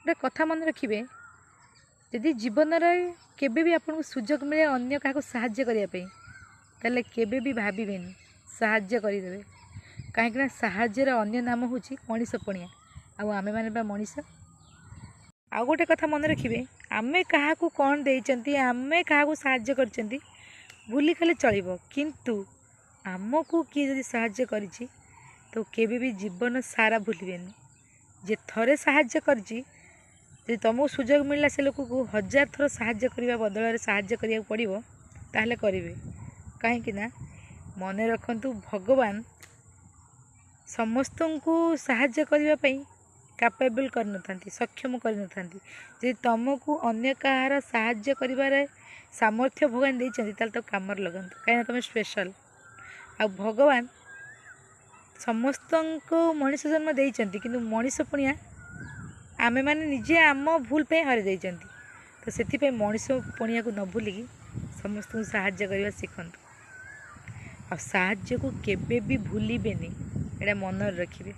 गोटे कथा मन रखिए यदि जीवन में केबे भी आपको सुजोग मिले अन्य क्या साहाय्य करने ताले केबे भी भावेनि साहाय्य करदे कहीं साहाय्यर अन्य नाम हूँ मनीष पणिया आमे मैंने मनीष आ गोटे कथा मन रखिए आमे क्या कौन देती आमे क्या साहाय्य कर भूली खाली चलो किंतु आमको किए जदि साहाय्य करी तो केबे भी जीवन सारा भूलेनि जे थरे साहाय्य करजी जे तुमको सुजोग मिलला से लोक को 1000 थर साहाय्य करने बदल साहाय्य करिया पड़ो ताहले करेंगे कहीं मन रखु भगवान समस्त को साहाय्य करने कैपेबल कर सक्षम कर तुमको अन्य कहार साहाय्य कर सामर्थ्य भगवान देते तो कम लगता कहीं तुम स्पेशल आ भगवान समस्त को मनीष जन्म देते कि मनीष पुणिया आमे माने निजे आम भूल पे हरि देइचंती तो से मनीष पुणिया को न भूलिकी समस्त को साहाय्य करने शिखतु आ साहाय्य को केबे भी भूलिबेनी एटा मन रखिए।